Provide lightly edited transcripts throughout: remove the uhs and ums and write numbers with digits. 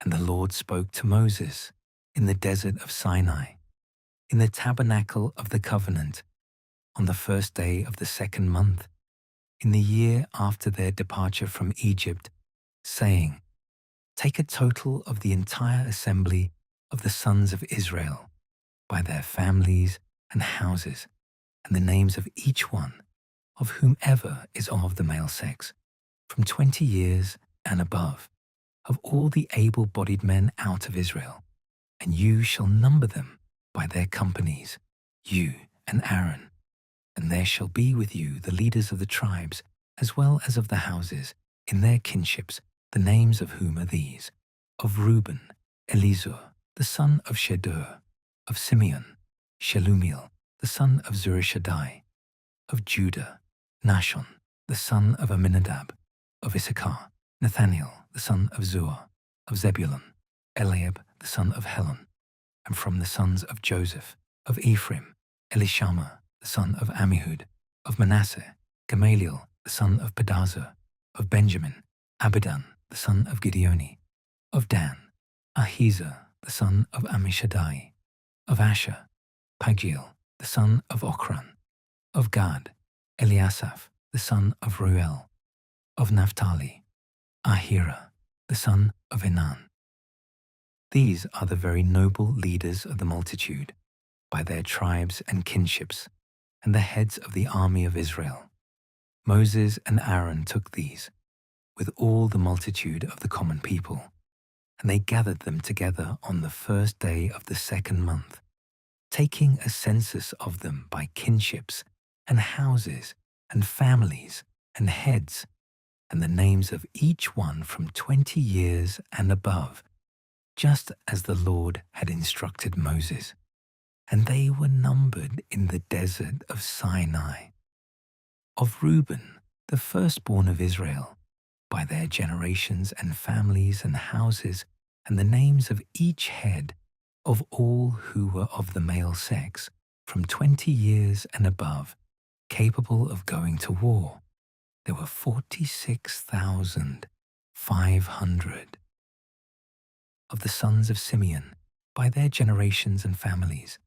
And the Lord spoke to Moses in the desert of Sinai, in the tabernacle of the covenant, on the first day of the second month, in the year after their departure from Egypt, saying, Take a total of the entire assembly of the sons of Israel, by their families and houses, and the names of each one, of whomever is of the male sex, from 20 years and above, of all the able-bodied men out of Israel, and you shall number them by their companies, you and Aaron. And there shall be with you the leaders of the tribes, as well as of the houses, in their kinships, the names of whom are these: of Reuben, Elizur, the son of Shedeur; of Simeon, Shelumiel, the son of Zurishaddai; of Judah, Nashon, the son of Amminadab; of Issachar, Nathaniel, the son of Zuar; of Zebulun, Eliab, the son of Helon; and from the sons of Joseph; of Ephraim, Elishama, the son of Ammihud; of Manasseh, Gamaliel, the son of Pedazur; of Benjamin, Abidan, the son of Gideoni; of Dan, Ahiezer, the son of Ammishaddai; of Asher, Pagiel, the son of Ochran; of Gad, Eliasaph, the son of Reuel; of Naphtali, Ahira, the son of Enan. These are the very noble leaders of the multitude, by their tribes and kinships, and the heads of the army of Israel. Moses and Aaron took these, with all the multitude of the common people, and they gathered them together on the first day of the second month, taking a census of them by kinships and houses and families and heads, and the names of each one from 20 years and above, just as the Lord had instructed Moses. And they were numbered in the desert of Sinai. Of Reuben, the firstborn of Israel, by their generations and families and houses, and the names of each head, of all who were of the male sex, from 20 years and above, capable of going to war, there were 46,500. Of the sons of Simeon, by their generations and families,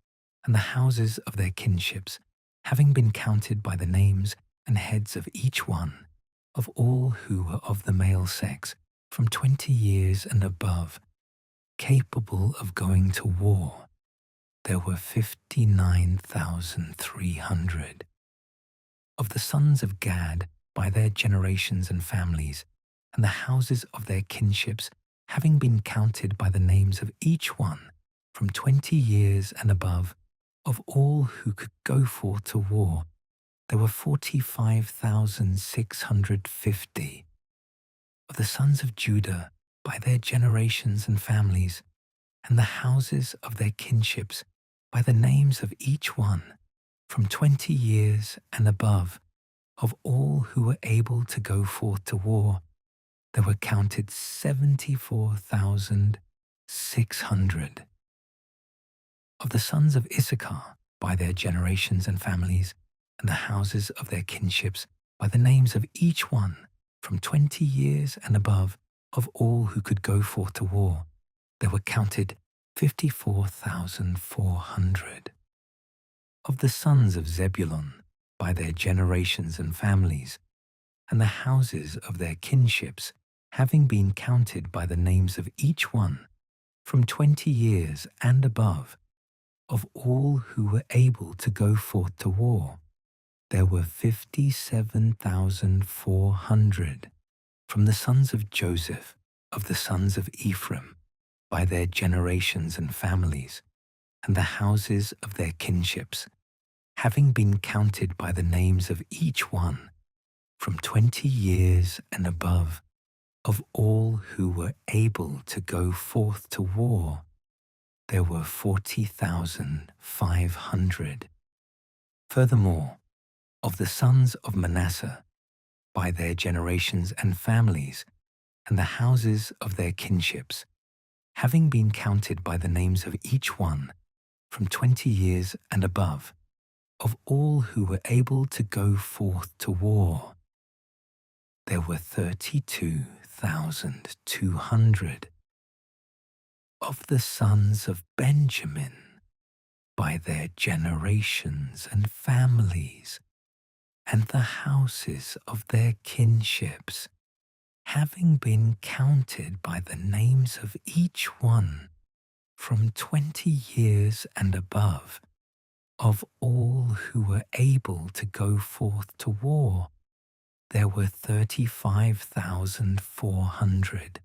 and the houses of their kinships, having been counted by the names and heads of each one, of all who were of the male sex, from 20 years and above, capable of going to war, there were 59,300. Of the sons of Gad, by their generations and families, and the houses of their kinships, having been counted by the names of each one, from 20 years and above, of all who could go forth to war, there were 45,650. Of the sons of Judah, by their generations and families, and the houses of their kinships, by the names of each one, from 20 years and above, of all who were able to go forth to war, there were counted 74,600. Of the sons of Issachar, by their generations and families, and the houses of their kinships, by the names of each one, from 20 years and above, of all who could go forth to war, there were counted 54,400. Of the sons of Zebulun, by their generations and families, and the houses of their kinships, having been counted by the names of each one, from 20 years and above, of all who were able to go forth to war, there were 57,400. From the sons of Joseph, of the sons of Ephraim, by their generations and families, and the houses of their kinships, having been counted by the names of each one, from 20 years and above, of all who were able to go forth to war, there were 40,500. Furthermore, of the sons of Manasseh, by their generations and families, and the houses of their kinships, having been counted by the names of each one, from 20 years and above, of all who were able to go forth to war, there were 32,200. of the sons of Benjamin, by their generations and families, and the houses of their kinships, having been counted by the names of each one, from 20 years and above, of all who were able to go forth to war, there were 35,400.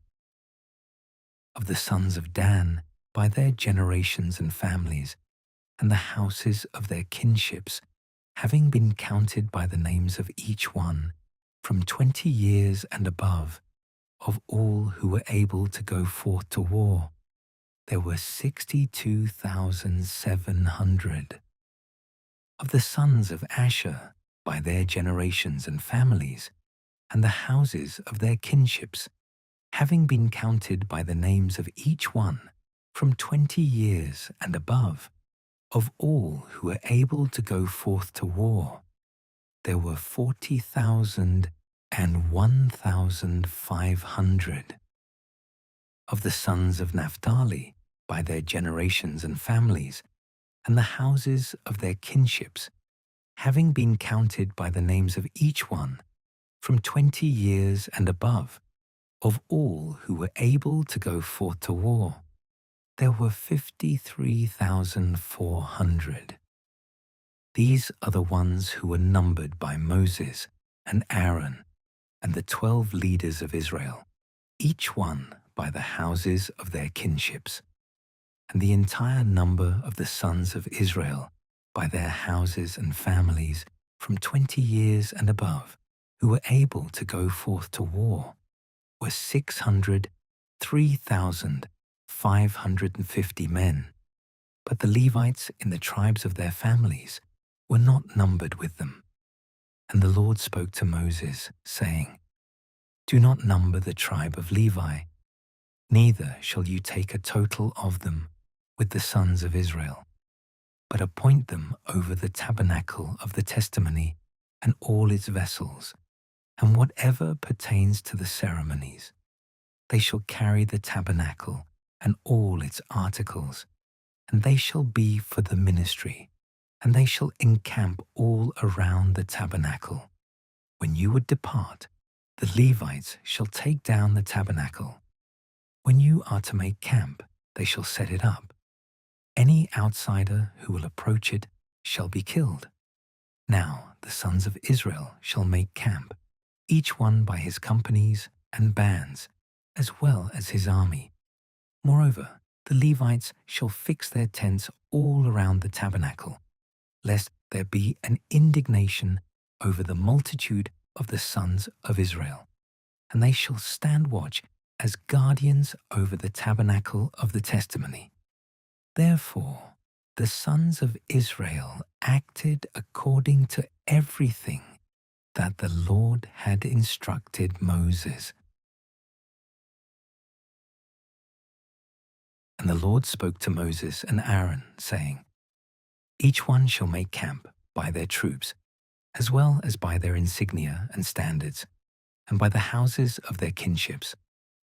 Of the sons of Dan, by their generations and families, and the houses of their kinships, having been counted by the names of each one, from 20 years and above, of all who were able to go forth to war, there were 62,700. Of the sons of Asher, by their generations and families, and the houses of their kinships, having been counted by the names of each one, from 20 years and above, of all who were able to go forth to war, there were 40,000 and 1,500. Of the sons of Naphtali, by their generations and families, and the houses of their kinships, having been counted by the names of each one, from 20 years and above, of all who were able to go forth to war, there were 53,400. These are the ones who were numbered by Moses and Aaron and the 12 leaders of Israel, each one by the houses of their kinships, and the entire number of the sons of Israel by their houses and families from 20 years and above, who were able to go forth to war, were 603,550 men. But the Levites in the tribes of their families were not numbered with them. And the Lord spoke to Moses, saying, "Do not number the tribe of Levi, neither shall you take a total of them with the sons of Israel, but appoint them over the tabernacle of the testimony and all its vessels, and whatever pertains to the ceremonies. They shall carry the tabernacle and all its articles, and they shall be for the ministry, and they shall encamp all around the tabernacle. When you would depart, the Levites shall take down the tabernacle. When you are to make camp, they shall set it up. Any outsider who will approach it shall be killed. Now the sons of Israel shall make camp, each one by his companies and bands, as well as his army. Moreover, the Levites shall fix their tents all around the tabernacle, lest there be an indignation over the multitude of the sons of Israel. And they shall stand watch as guardians over the tabernacle of the testimony. Therefore, the sons of Israel acted according to everything that the Lord had instructed Moses. And the Lord spoke to Moses and Aaron, saying, Each one shall make camp by their troops, as well as by their insignia and standards, and by the houses of their kinships,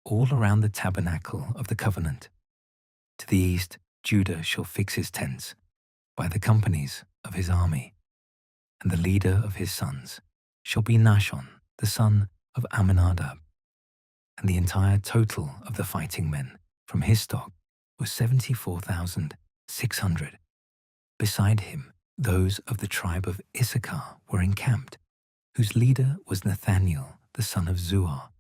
all around the tabernacle of the covenant. To the east, Judah shall fix his tents, by the companies of his army. And the leader of his sons shall be Nahshon, the son of Amminadab. And the entire total of the fighting men from his stock was 74,600. Beside him, those of the tribe of Issachar were encamped, whose leader was Nathaniel, the son of Zuar.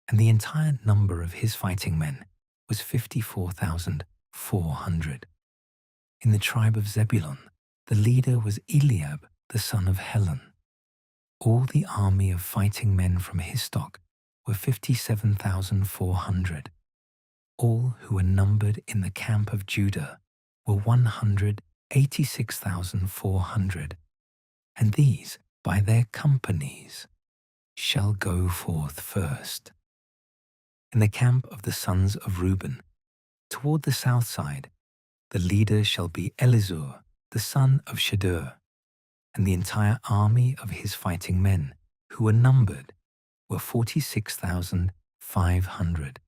And the entire number of his fighting men was 54,400. In the tribe of Zebulun, the leader was Eliab, the son of Helon. All the army of fighting men from his stock were 57,400. All who were numbered in the camp of Judah were 186,400. And these, by their companies, shall go forth first. In the camp of the sons of Reuben, toward the south side, the leader shall be Elizur, the son of Shedeur, and the entire army of his fighting men, who were numbered, were 46,500.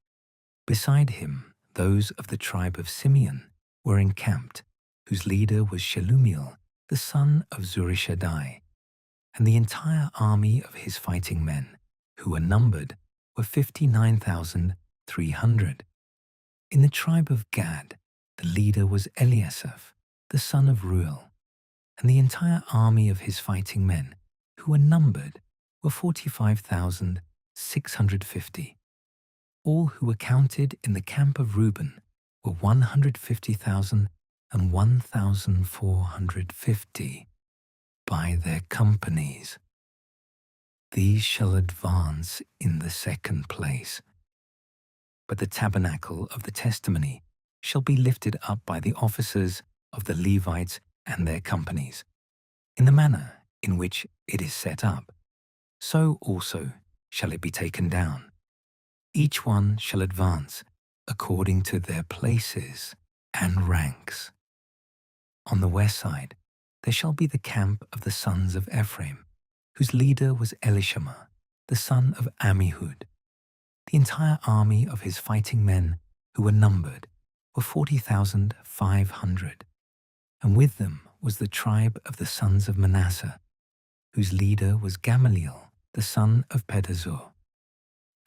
Beside him, those of the tribe of Simeon were encamped, whose leader was Shelumiel, the son of Zurishaddai, and the entire army of his fighting men, who were numbered, were 59,300. In the tribe of Gad, the leader was Eliasaph, the son of Ruel, and the entire army of his fighting men, who were numbered, were 45,650. All who were counted in the camp of Reuben were 150,450 by their companies. These shall advance in the second place. But the tabernacle of the testimony shall be lifted up by the officers of the Levites and their companies, in the manner in which it is set up. So also shall it be taken down. Each one shall advance according to their places and ranks. On the west side there shall be the camp of the sons of Ephraim, whose leader was Elishama, the son of Ammihud. The entire army of his fighting men, who were numbered, were 40,500. And with them was the tribe of the sons of Manasseh, whose leader was Gamaliel, the son of Pedazur.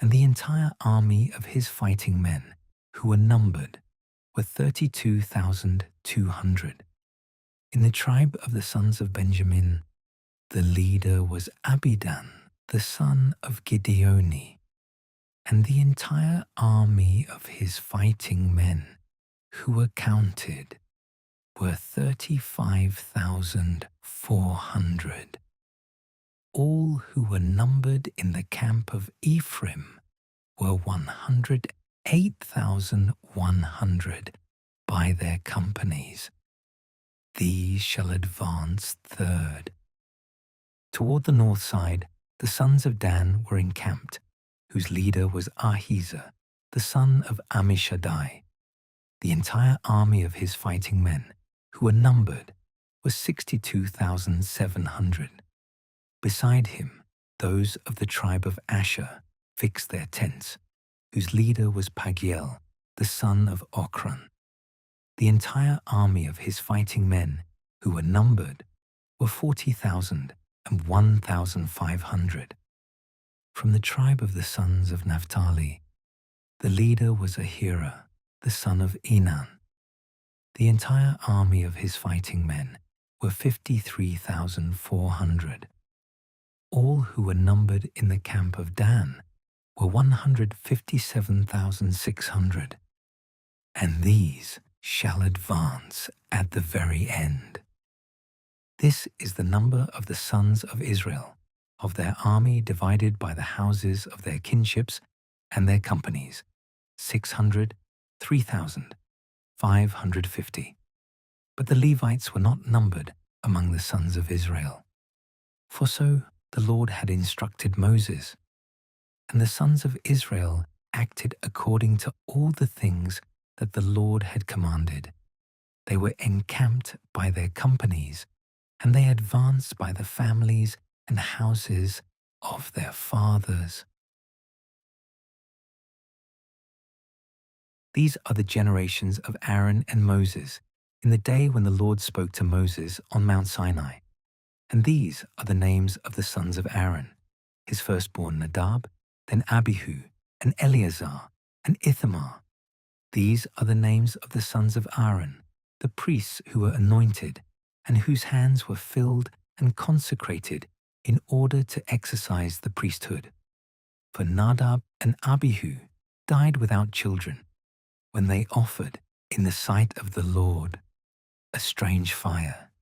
And the entire army of his fighting men, who were numbered, were 32,200. In the tribe of the sons of Benjamin, the leader was Abidan, the son of Gideoni. And the entire army of his fighting men, who were counted, were 35,400. All who were numbered in the camp of Ephraim were 108,100 by their companies. These shall advance third. Toward the north side, the sons of Dan were encamped, whose leader was Ahizah, the son of Ammishaddai. The entire army of his fighting men, who were numbered, was 62,700. Beside him, those of the tribe of Asher fixed their tents, whose leader was Pagiel, the son of Ochran. The entire army of his fighting men, who were numbered, were 40,000 and 1,500. From the tribe of the sons of Naphtali, the leader was Ahira, the son of Enan. The entire army of his fighting men were 53,400. All who were numbered in the camp of Dan were 157,600. And these shall advance at the very end. This is the number of the sons of Israel, of their army divided by the houses of their kinships and their companies, 603,550. But the Levites were not numbered among the sons of Israel. For so the Lord had instructed Moses, and the sons of Israel acted according to all the things that the Lord had commanded. They were encamped by their companies, and they advanced by the families and houses of their fathers. These are the generations of Aaron and Moses in the day when the Lord spoke to Moses on Mount Sinai. And these are the names of the sons of Aaron: his firstborn Nadab, then Abihu, and Eleazar, and Ithamar. These are the names of the sons of Aaron, the priests who were anointed, and whose hands were filled and consecrated in order to exercise the priesthood. For Nadab and Abihu died without children, when they offered in the sight of the Lord a strange fire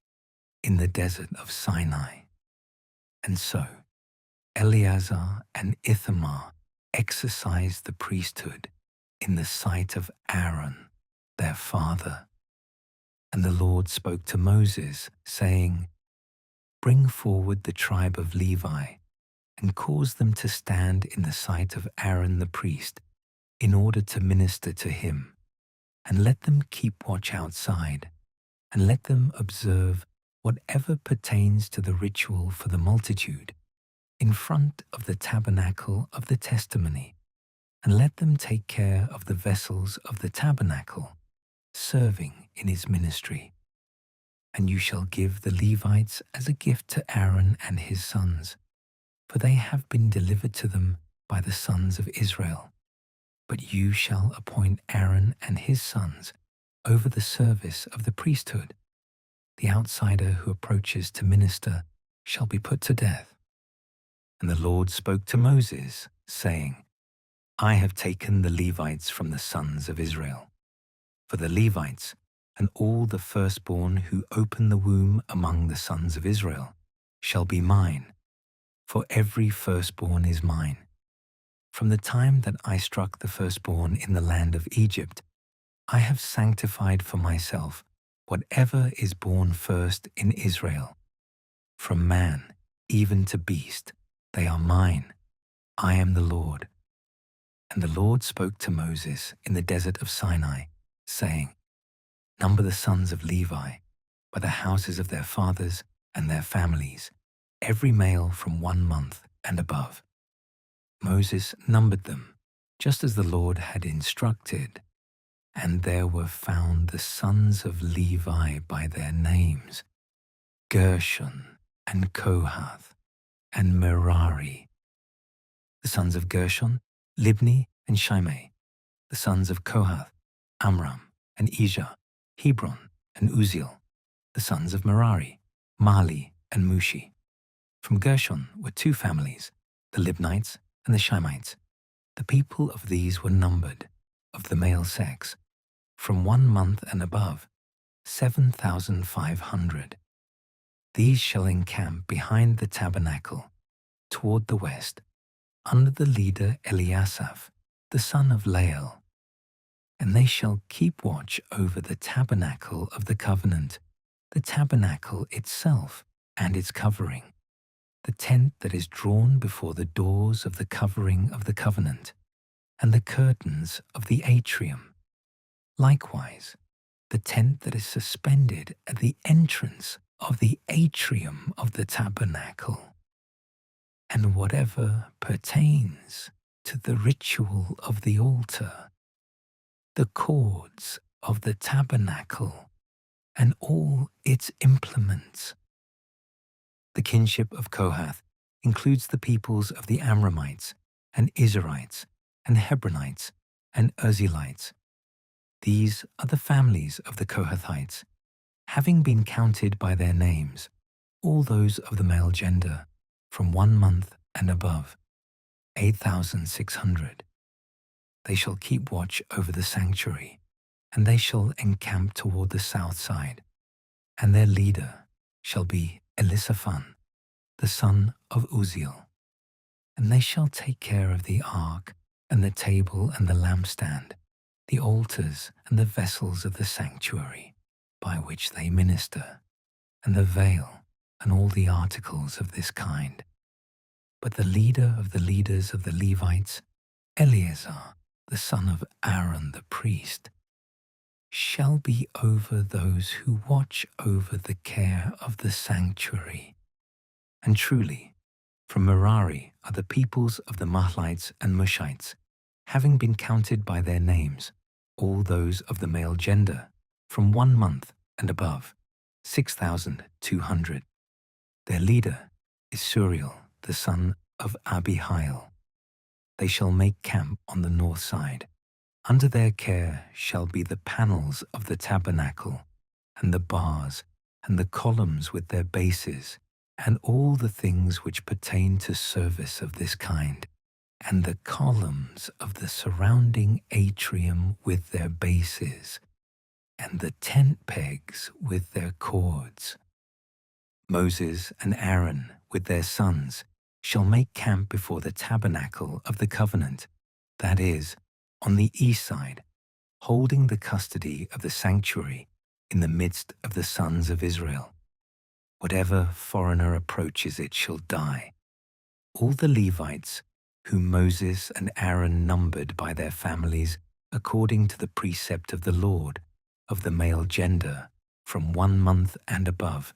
in the desert of Sinai. And so Eleazar and Ithamar exercised the priesthood in the sight of Aaron, their father. And the Lord spoke to Moses, saying, "Bring forward the tribe of Levi, and cause them to stand in the sight of Aaron the priest, in order to minister to him, and let them keep watch outside, and let them observe whatever pertains to the ritual for the multitude, in front of the tabernacle of the testimony, and let them take care of the vessels of the tabernacle, serving in his ministry. And you shall give the Levites as a gift to Aaron and his sons, for they have been delivered to them by the sons of Israel. But you shall appoint Aaron and his sons over the service of the priesthood. The outsider who approaches to minister shall be put to death. And the Lord spoke to Moses, saying, I have taken the Levites from the sons of Israel. For the Levites and all the firstborn who open the womb among the sons of Israel shall be mine, for every firstborn is mine. From the time that I struck the firstborn in the land of Egypt, I have sanctified for myself whatever is born first in Israel. From man even to beast, they are mine. I am the Lord. And the Lord spoke to Moses in the desert of Sinai, saying, Number the sons of Levi by the houses of their fathers and their families, every male from 1 month and above. Moses numbered them, just as the Lord had instructed, and there were found the sons of Levi by their names, Gershon and Kohath and Merari. The sons of Gershon, Libni and Shimei. The sons of Kohath, Amram and Ijah, Hebron and Uzziel. The sons of Merari, Mahli and Mushi. From Gershon were 2 families, the Libnites and the Shimeites. The people of these were numbered, of the male sex, from 1 month and above, 7,500. These shall encamp behind the tabernacle, toward the west, under the leader Eliasaph, the son of Lael. And they shall keep watch over the tabernacle of the covenant, the tabernacle itself and its covering, the tent that is drawn before the doors of the covering of the covenant, and the curtains of the atrium. Likewise, the tent that is suspended at the entrance of the atrium of the tabernacle, and whatever pertains to the ritual of the altar, the cords of the tabernacle, and all its implements. The kinship of Kohath includes the peoples of the Amramites, and Izharites, and Hebronites, and Uzzielites. These are the families of the Kohathites, having been counted by their names, all those of the male gender, from 1 month and above, 8,600. They shall keep watch over the sanctuary, and they shall encamp toward the south side, and their leader shall be Elisaphan, the son of Uzziel. And they shall take care of the ark, and the table and the lampstand, the altars and the vessels of the sanctuary, by which they minister, and the veil, and all the articles of this kind. But the leader of the leaders of the Levites, Eleazar, the son of Aaron the priest, shall be over those who watch over the care of the sanctuary. And truly, from Merari are the peoples of the Mahlites and Mushites, having been counted by their names, all those of the male gender, from 1 month and above, 6,200. Their leader is Suriel, the son of Abihail. They shall make camp on the north side. Under their care shall be the panels of the tabernacle, and the bars, and the columns with their bases, and all the things which pertain to service of this kind, and the columns of the surrounding atrium with their bases, and the tent pegs with their cords. Moses and Aaron with their sons shall make camp before the tabernacle of the covenant, that is, on the east side, holding the custody of the sanctuary in the midst of the sons of Israel. Whatever foreigner approaches it shall die. All the Levites, whom Moses and Aaron numbered by their families according to the precept of the Lord, of the male gender, from 1 month and above,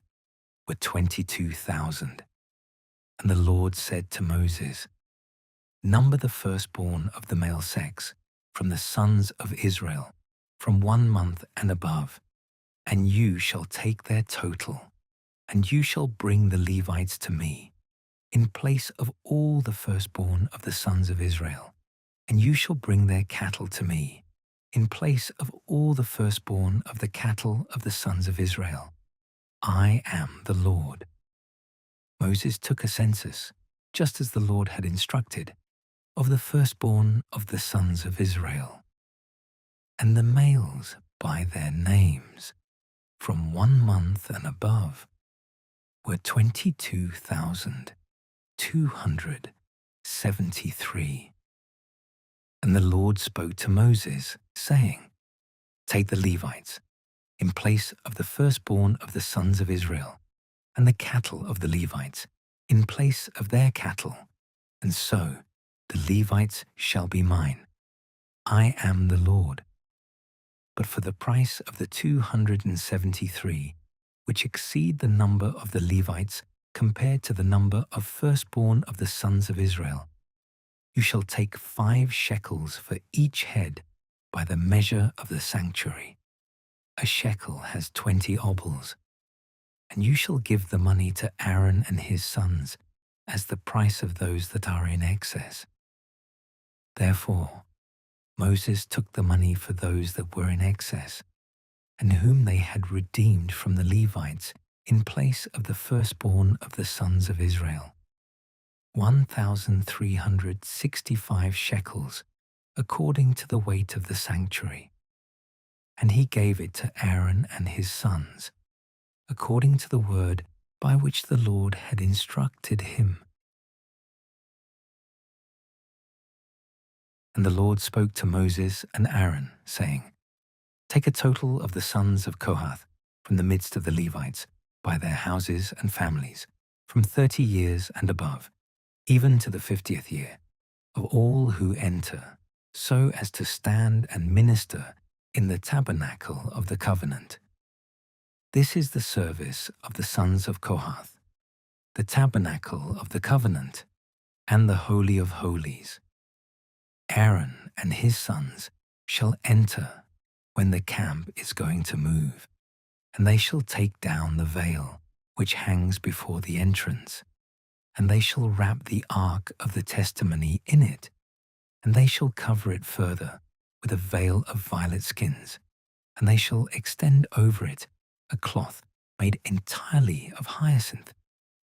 were 22,000. And the Lord said to Moses, Number the firstborn of the male sex from the sons of Israel, from 1 month and above, and you shall take their total, and you shall bring the Levites to me, in place of all the firstborn of the sons of Israel, and you shall bring their cattle to me, in place of all the firstborn of the cattle of the sons of Israel. I am the Lord. Moses took a census, just as the Lord had instructed, of the firstborn of the sons of Israel, and the males by their names, from 1 month and above, were 22,273. And the Lord spoke to Moses, saying, Take the Levites, in place of the firstborn of the sons of Israel, and the cattle of the Levites, in place of their cattle, and so the Levites shall be mine. I am the Lord. But for the price of the 273, which exceed the number of the Levites compared to the number of firstborn of the sons of Israel, you shall take 5 shekels for each head by the measure of the sanctuary. A shekel has 20 obols. And you shall give the money to Aaron and his sons as the price of those that are in excess. Therefore, Moses took the money for those that were in excess, and whom they had redeemed from the Levites in place of the firstborn of the sons of Israel, 1,365 shekels, according to the weight of the sanctuary. And he gave it to Aaron and his sons, according to the word by which the Lord had instructed him. And the Lord spoke to Moses and Aaron, saying, Take a total of the sons of Kohath from the midst of the Levites, by their houses and families, from 30 years and above, even to the 50th year, of all who enter, so as to stand and minister in the tabernacle of the covenant. This is the service of the sons of Kohath, the tabernacle of the covenant, and the Holy of Holies. Aaron and his sons shall enter when the camp is going to move, and they shall take down the veil which hangs before the entrance, and they shall wrap the ark of the testimony in it, and they shall cover it further with a veil of violet skins, and they shall extend over it a cloth made entirely of hyacinth,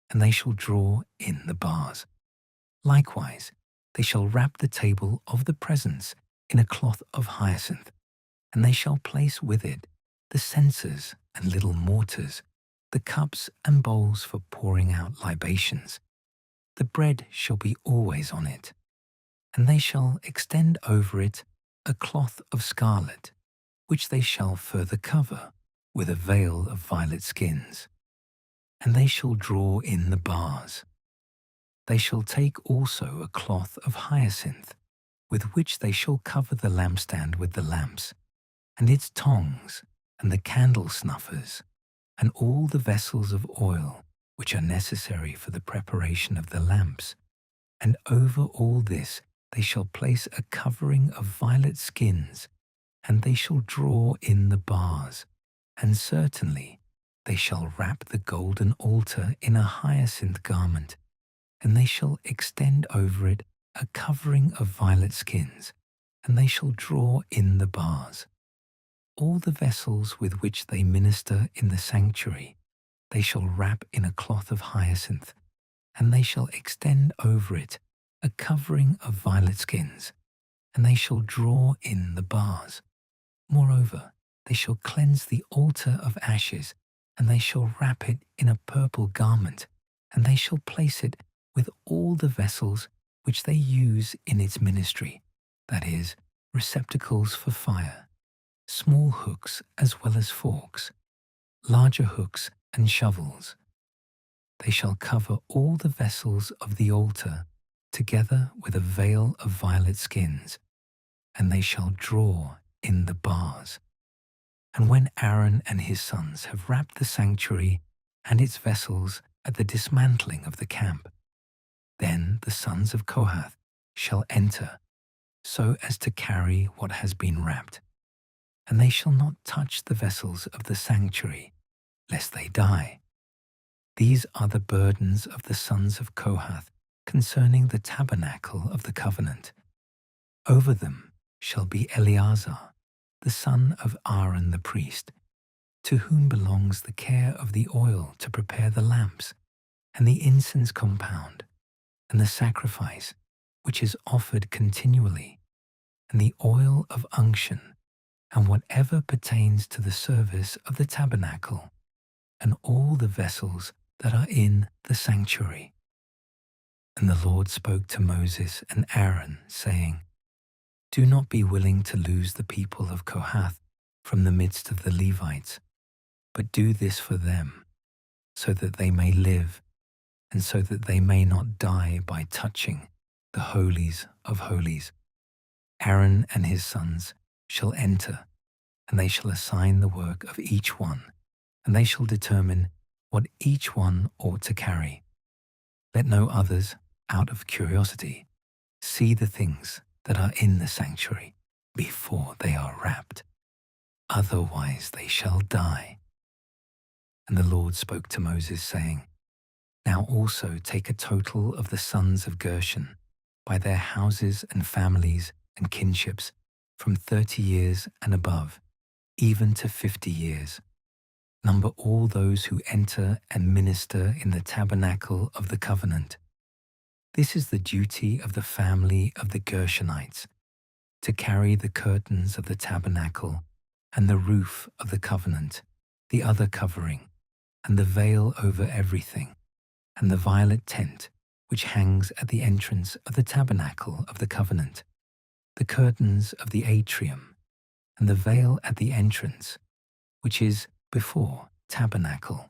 and they shall draw in the bars. Likewise, they shall wrap the table of the presence in a cloth of hyacinth, and they shall place with it the censers and little mortars, the cups and bowls for pouring out libations. The bread shall be always on it, and they shall extend over it a cloth of scarlet, which they shall further cover with a veil of violet skins, and they shall draw in the bars. They shall take also a cloth of hyacinth, with which they shall cover the lampstand with the lamps, and its tongs, and the candle snuffers, and all the vessels of oil which are necessary for the preparation of the lamps. And over all this they shall place a covering of violet skins, and they shall draw in the bars. And certainly they shall wrap the golden altar in a hyacinth garment, and they shall extend over it a covering of violet skins, and they shall draw in the bars. All the vessels with which they minister in the sanctuary they shall wrap in a cloth of hyacinth, and they shall extend over it a covering of violet skins, and they shall draw in the bars. Moreover, they shall cleanse the altar of ashes, and they shall wrap it in a purple garment, and they shall place it with all the vessels which they use in its ministry, that is, receptacles for fire, small hooks as well as forks, larger hooks and shovels. They shall cover all the vessels of the altar together with a veil of violet skins, and they shall draw in the bars. And when Aaron and his sons have wrapped the sanctuary and its vessels at the dismantling of the camp, then the sons of Kohath shall enter so as to carry what has been wrapped, and they shall not touch the vessels of the sanctuary, lest they die. These are the burdens of the sons of Kohath concerning the tabernacle of the covenant. Over them shall be Eleazar, the son of Aaron the priest, to whom belongs the care of the oil to prepare the lamps, and the incense compound, and the sacrifice which is offered continually, and the oil of unction, and whatever pertains to the service of the tabernacle, and all the vessels that are in the sanctuary. And the Lord spoke to Moses and Aaron, saying, Do not be willing to lose the people of Kohath from the midst of the Levites, but do this for them, so that they may live, and so that they may not die by touching the holies of holies. Aaron and his sons shall enter, and they shall assign the work of each one, and they shall determine what each one ought to carry. Let no others, out of curiosity, see the things that are in the sanctuary before they are wrapped. Otherwise they shall die. And the Lord spoke to Moses, saying, Now also take a total of the sons of Gershon, by their houses and families and kinships, from 30 years and above, even to 50 years. Number all those who enter and minister in the tabernacle of the covenant. This is the duty of the family of the Gershonites, to carry the curtains of the tabernacle and the roof of the covenant, the other covering, and the veil over everything, and the violet tent which hangs at the entrance of the tabernacle of the covenant, the curtains of the atrium, and the veil at the entrance, which is before tabernacle.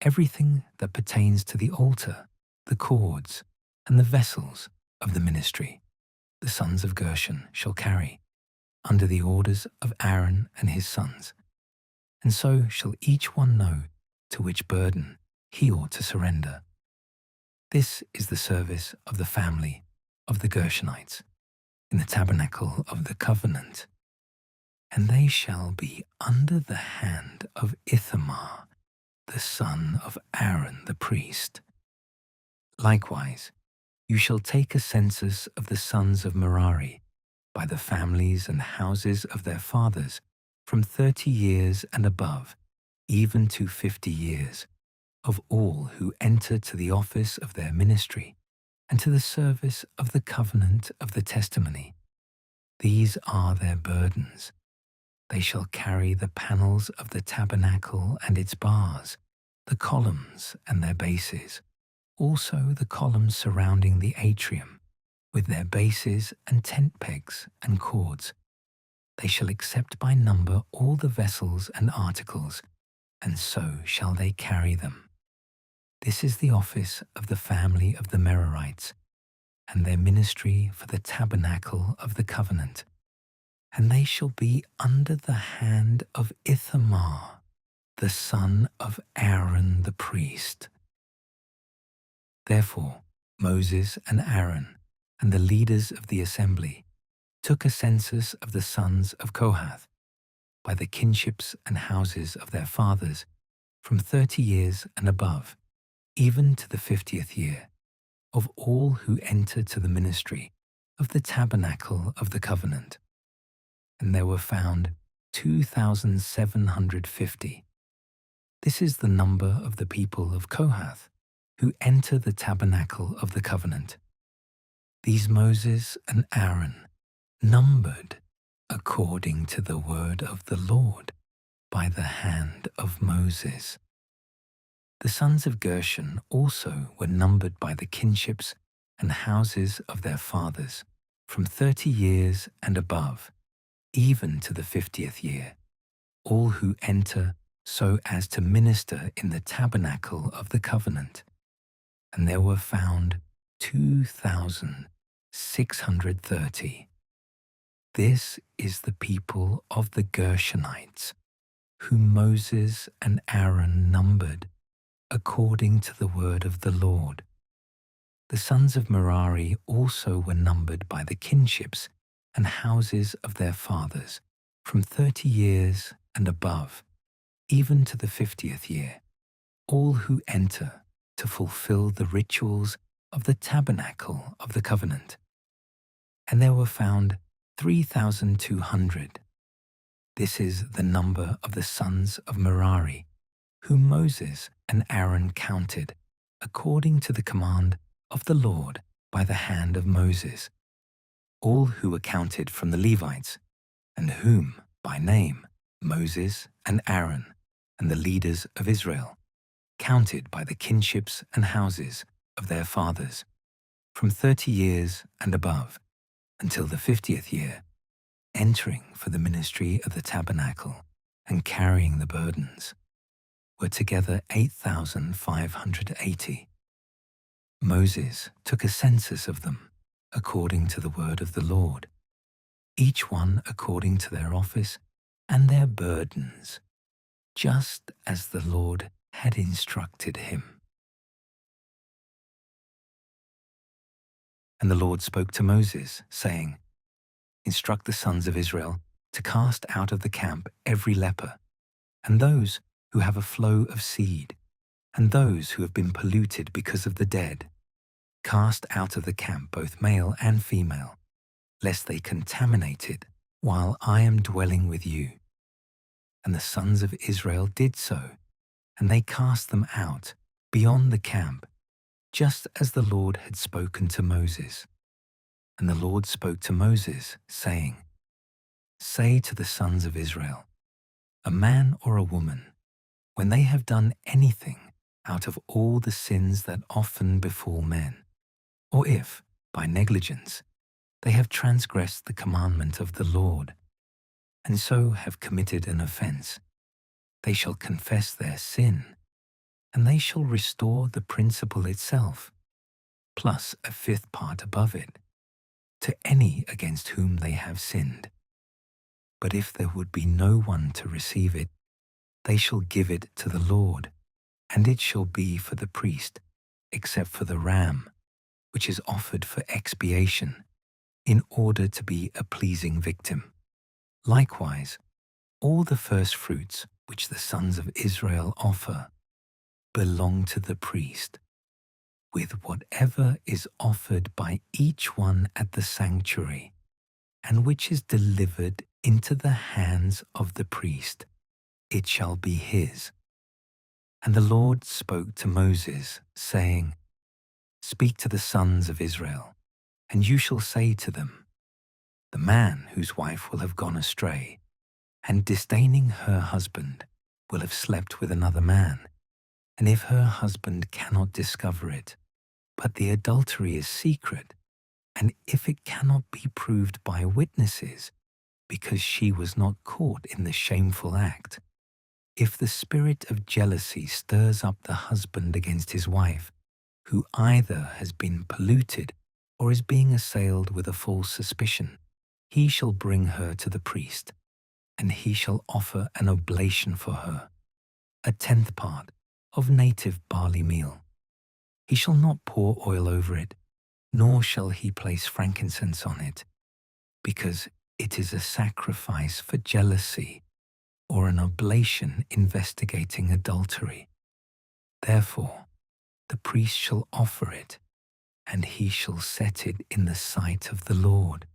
Everything that pertains to the altar, the cords, and the vessels of the ministry, the sons of Gershon shall carry, under the orders of Aaron and his sons. And so shall each one know to which burden he ought to surrender. This is the service of the family of the Gershonites in the tabernacle of the covenant. And they shall be under the hand of Ithamar, the son of Aaron the priest. Likewise, you shall take a census of the sons of Merari, by the families and houses of their fathers, from 30 years and above, even to 50 years, of all who enter to the office of their ministry, and to the service of the covenant of the testimony. These are their burdens. They shall carry the panels of the tabernacle and its bars, the columns and their bases, also the columns surrounding the atrium, with their bases and tent pegs and cords. They shall accept by number all the vessels and articles, and so shall they carry them. This is the office of the family of the Merarites, and their ministry for the tabernacle of the covenant. And they shall be under the hand of Ithamar, the son of Aaron the priest. Therefore Moses and Aaron and the leaders of the assembly took a census of the sons of Kohath, by the kinships and houses of their fathers, from 30 years and above, even to the 50th year, of all who enter to the ministry of the tabernacle of the covenant. And there were found 2,750. This is the number of the people of Kohath who enter the tabernacle of the covenant. These Moses and Aaron numbered according to the word of the Lord by the hand of Moses. The sons of Gershon also were numbered by the kinships and houses of their fathers, from 30 years and above, even to the 50th year, all who enter so as to minister in the tabernacle of the covenant. And there were found 2,630. This is the people of the Gershonites, whom Moses and Aaron numbered according to the word of the Lord. The sons of Merari also were numbered by the kinships and houses of their fathers, from 30 years and above, even to the 50th year, all who enter to fulfill the rituals of the Tabernacle of the Covenant. And there were found 3,200. This is the number of the sons of Merari, whom Moses and Aaron counted, according to the command of the Lord by the hand of Moses, all who were counted from the Levites, and whom, by name, Moses and Aaron, and the leaders of Israel, counted by the kinships and houses of their fathers, from 30 years and above, until the 50th year, entering for the ministry of the tabernacle and carrying the burdens, were together 8,580. Moses took a census of them, according to the word of the Lord, each one according to their office and their burdens, just as the Lord had instructed him. And the Lord spoke to Moses, saying, Instruct the sons of Israel to cast out of the camp every leper, and those who have a flow of seed, and those who have been polluted because of the dead. Cast out of the camp both male and female, lest they contaminate it while I am dwelling with you. And the sons of Israel did so, and they cast them out beyond the camp, just as the Lord had spoken to Moses. And the Lord spoke to Moses, saying, Say to the sons of Israel, a man or a woman, when they have done anything out of all the sins that often befall men, or if, by negligence, they have transgressed the commandment of the Lord, and so have committed an offense, they shall confess their sin, and they shall restore the principal itself, plus a fifth part above it, to any against whom they have sinned. But if there would be no one to receive it, they shall give it to the Lord, and it shall be for the priest, except for the ram, which is offered for expiation, in order to be a pleasing victim. Likewise, all the first fruits which the sons of Israel offer belong to the priest, with whatever is offered by each one at the sanctuary, and which is delivered into the hands of the priest, it shall be his. And the Lord spoke to Moses, saying, Speak to the sons of Israel, and you shall say to them, The man whose wife will have gone astray, and disdaining her husband, will have slept with another man, and if her husband cannot discover it, but the adultery is secret, and if it cannot be proved by witnesses, because she was not caught in the shameful act, if the spirit of jealousy stirs up the husband against his wife, who either has been polluted or is being assailed with a false suspicion, he shall bring her to the priest, and he shall offer an oblation for her, a 10th part of native barley meal. He shall not pour oil over it, nor shall he place frankincense on it, because it is a sacrifice for jealousy, or an oblation investigating adultery. Therefore, the priest shall offer it, and he shall set it in the sight of the Lord.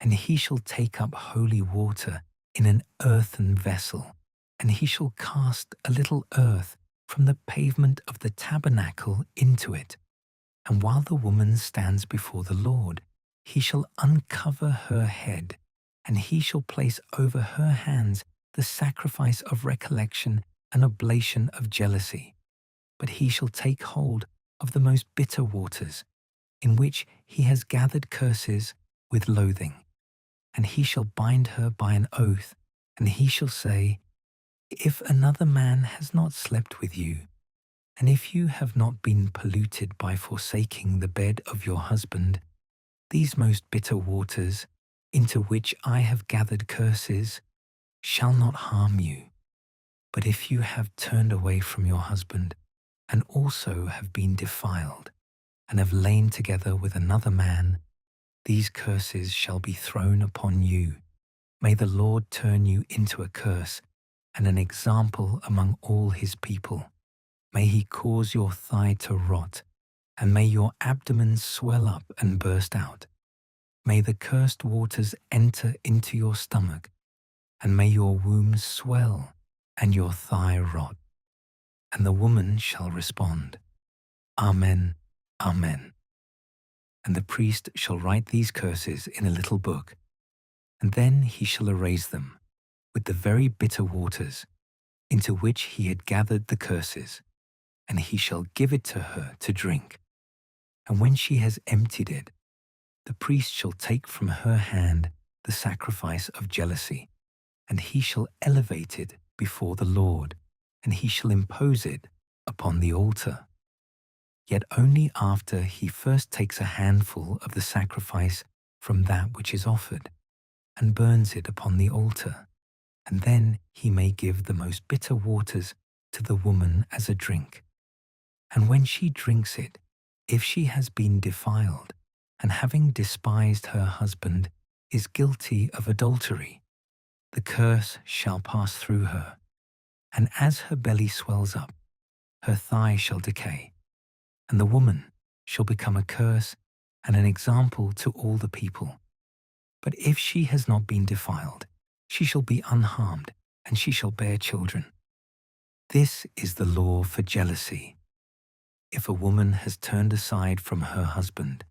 And he shall take up holy water in an earthen vessel, and he shall cast a little earth from the pavement of the tabernacle into it. And while the woman stands before the Lord, he shall uncover her head, and he shall place over her hands the sacrifice of recollection and oblation of jealousy. But he shall take hold of the most bitter waters, in which he has gathered curses with loathing. And he shall bind her by an oath, and he shall say, If another man has not slept with you, and if you have not been polluted by forsaking the bed of your husband, these most bitter waters, into which I have gathered curses, shall not harm you. But if you have turned away from your husband, and also have been defiled, and have lain together with another man, these curses shall be thrown upon you. May the Lord turn you into a curse and an example among all his people. May he cause your thigh to rot, and may your abdomen swell up and burst out. May the cursed waters enter into your stomach, and may your womb swell and your thigh rot. And the woman shall respond, Amen, Amen. And the priest shall write these curses in a little book, and then he shall erase them with the very bitter waters into which he had gathered the curses, and he shall give it to her to drink. And when she has emptied it, the priest shall take from her hand the sacrifice of jealousy, and he shall elevate it before the Lord, and he shall impose it upon the altar. Yet only after he first takes a handful of the sacrifice from that which is offered, and burns it upon the altar, and then he may give the most bitter waters to the woman as a drink. And when she drinks it, if she has been defiled, and having despised her husband, is guilty of adultery, the curse shall pass through her, and as her belly swells up, her thigh shall decay, and the woman shall become a curse and an example to all the people. But if she has not been defiled, she shall be unharmed, and she shall bear children. This is the law for jealousy. If a woman has turned aside from her husband,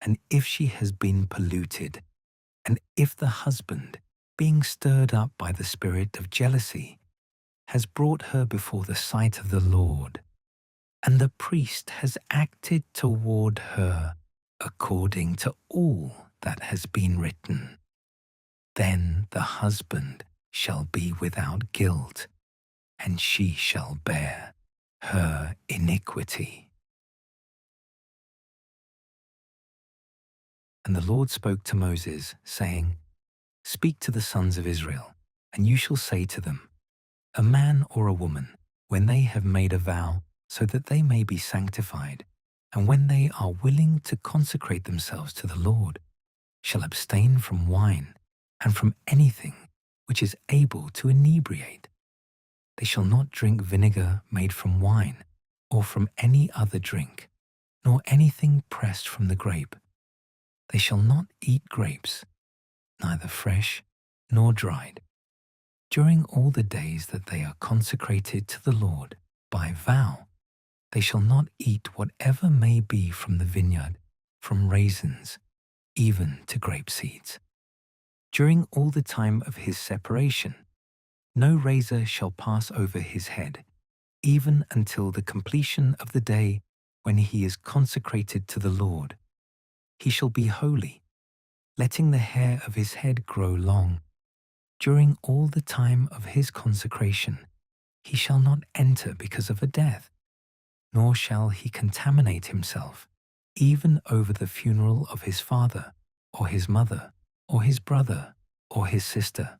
and if she has been polluted, and if the husband, being stirred up by the spirit of jealousy, has brought her before the sight of the Lord, and the priest has acted toward her according to all that has been written, then the husband shall be without guilt, and she shall bear her iniquity. And the Lord spoke to Moses, saying, Speak to the sons of Israel, and you shall say to them, A man or a woman, when they have made a vow, so that they may be sanctified, and when they are willing to consecrate themselves to the Lord, shall abstain from wine and from anything which is able to inebriate. They shall not drink vinegar made from wine, or from any other drink, nor anything pressed from the grape. They shall not eat grapes, neither fresh nor dried, during all the days that they are consecrated to the Lord by vow. They shall not eat whatever may be from the vineyard, from raisins, even to grape seeds. During all the time of his separation, no razor shall pass over his head, even until the completion of the day when he is consecrated to the Lord. He shall be holy, letting the hair of his head grow long. During all the time of his consecration, he shall not enter because of a death, nor shall he contaminate himself, even over the funeral of his father, or his mother, or his brother, or his sister.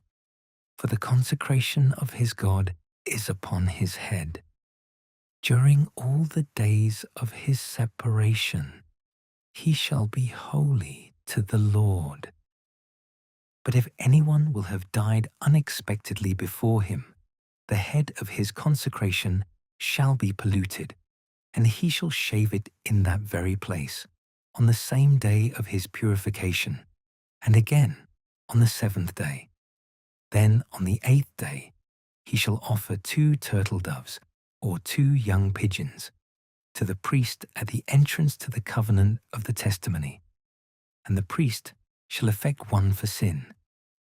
For the consecration of his God is upon his head. During all the days of his separation, he shall be holy to the Lord. But if anyone will have died unexpectedly before him, the head of his consecration shall be polluted, and he shall shave it in that very place, on the same day of his purification, and again on the 7th day. Then on the 8th day he shall offer 2 turtle doves, or 2 young pigeons, to the priest at the entrance to the covenant of the testimony. And the priest shall effect one for sin,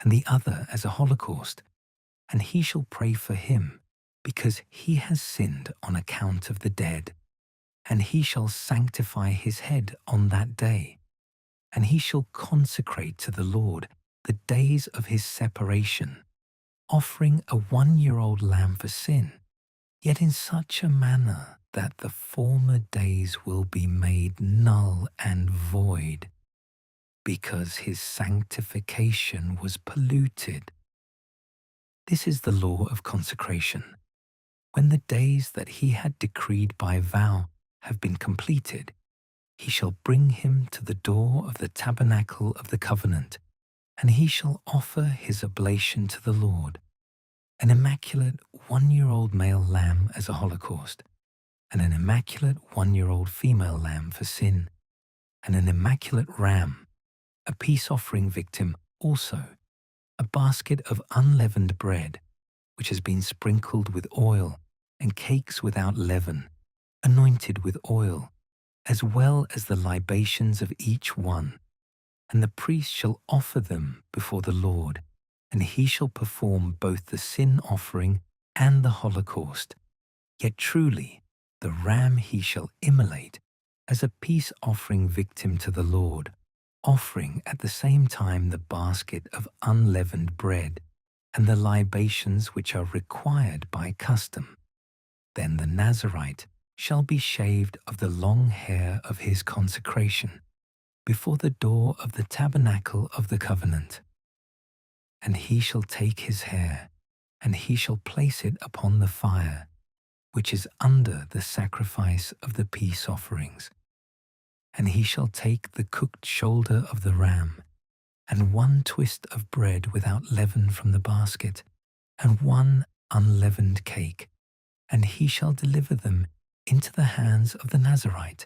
and the other as a holocaust, and he shall pray for him, because he has sinned on account of the dead. And he shall sanctify his head on that day, and he shall consecrate to the Lord the days of his separation, offering a 1-year-old lamb for sin, yet in such a manner that the former days will be made null and void, because his sanctification was polluted. This is the law of consecration. When the days that he had decreed by vow have been completed, he shall bring him to the door of the tabernacle of the covenant, and he shall offer his oblation to the Lord, an immaculate 1-year-old male lamb as a holocaust, and an immaculate 1-year-old female lamb for sin, and an immaculate ram, a peace offering victim also, a basket of unleavened bread, which has been sprinkled with oil, and cakes without leaven, anointed with oil, as well as the libations of each one. And the priest shall offer them before the Lord, and he shall perform both the sin offering and the holocaust. Yet truly the ram he shall immolate as a peace offering victim to the Lord, offering at the same time the basket of unleavened bread and the libations which are required by custom. Then the Nazarite shall be shaved of the long hair of his consecration before the door of the tabernacle of the covenant. And he shall take his hair, and he shall place it upon the fire, which is under the sacrifice of the peace offerings. And he shall take the cooked shoulder of the ram, and 1 twist of bread without leaven from the basket, and 1 unleavened cake, and he shall deliver them into the hands of the Nazarite,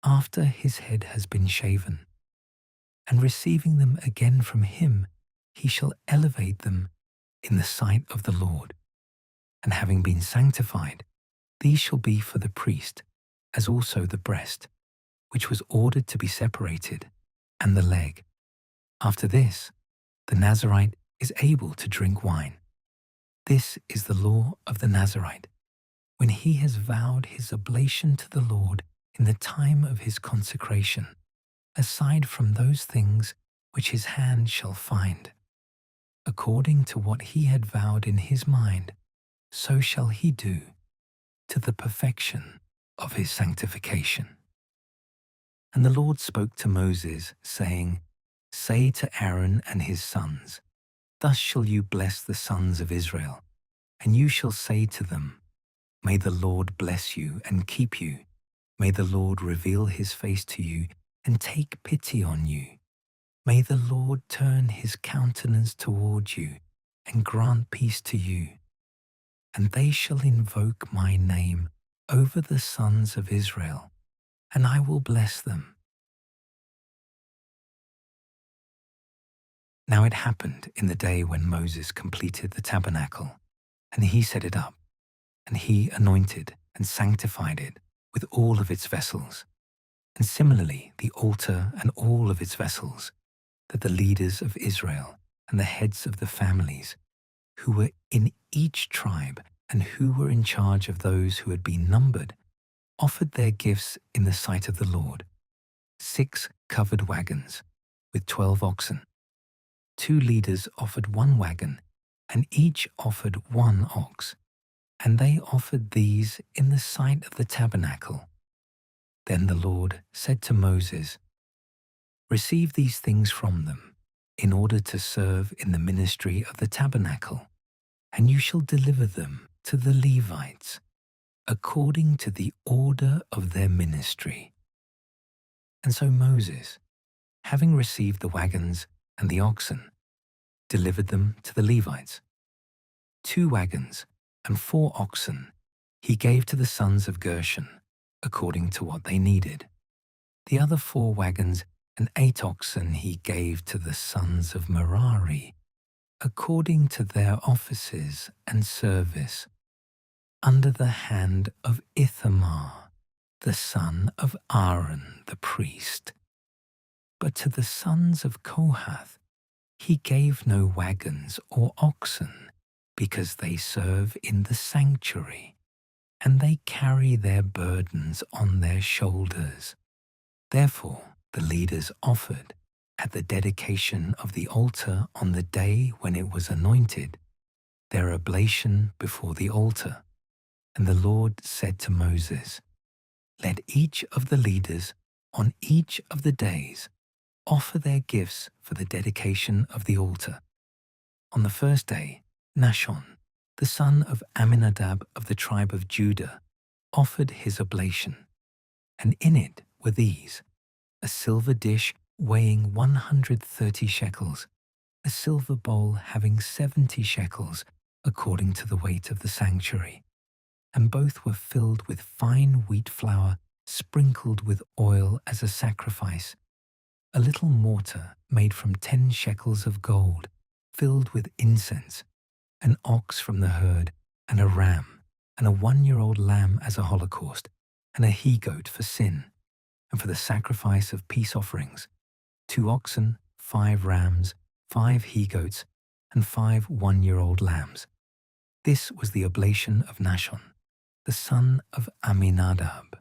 after his head has been shaven. And receiving them again from him, he shall elevate them in the sight of the Lord. And having been sanctified, these shall be for the priest, as also the breast, which was ordered to be separated, and the leg. After this, the Nazarite is able to drink wine. This is the law of the Nazarite, when he has vowed his oblation to the Lord in the time of his consecration, aside from those things which his hand shall find. According to what he had vowed in his mind, so shall he do, to the perfection of his sanctification. And the Lord spoke to Moses, saying, Say to Aaron and his sons, Thus shall you bless the sons of Israel, and you shall say to them, May the Lord bless you and keep you. May the Lord reveal his face to you and take pity on you. May the Lord turn his countenance toward you and grant peace to you. And they shall invoke my name over the sons of Israel, and I will bless them. Now it happened in the day when Moses completed the tabernacle, and he set it up, and he anointed and sanctified it with all of its vessels, and similarly the altar and all of its vessels, that the leaders of Israel and the heads of the families, who were in each tribe and who were in charge of those who had been numbered, offered their gifts in the sight of the Lord: 6 covered wagons with 12 oxen. 2 leaders offered 1 wagon, and each offered 1 ox, and they offered these in the sight of the tabernacle. Then the Lord said to Moses, Receive these things from them, in order to serve in the ministry of the tabernacle, and you shall deliver them to the Levites, according to the order of their ministry. And so Moses, having received the wagons and the oxen, delivered them to the Levites. 2 wagons and 4 oxen he gave to the sons of Gershon, according to what they needed. The other 4 wagons and 8 oxen he gave to the sons of Merari, according to their offices and service, under the hand of Ithamar, the son of Aaron the priest. But to the sons of Kohath he gave no wagons or oxen, because they serve in the sanctuary, and they carry their burdens on their shoulders. Therefore the leaders offered, at the dedication of the altar on the day when it was anointed, their oblation before the altar. And the Lord said to Moses, Let each of the leaders on each of the days offer their gifts for the dedication of the altar. On the first day, Nashon, the son of Amminadab of the tribe of Judah, offered his oblation, and in it were these: a silver dish weighing 130 shekels, a silver bowl having 70 shekels, according to the weight of the sanctuary, and both were filled with fine wheat flour sprinkled with oil as a sacrifice, a little mortar made from 10 shekels of gold, filled with incense, an ox from the herd, and a ram, and a 1-year-old lamb as a holocaust, and a he-goat for sin, and for the sacrifice of peace offerings, 2 oxen, 5 rams, 5 he-goats, and 5 1-year-old lambs. This was the oblation of Nashon, the son of Amminadab.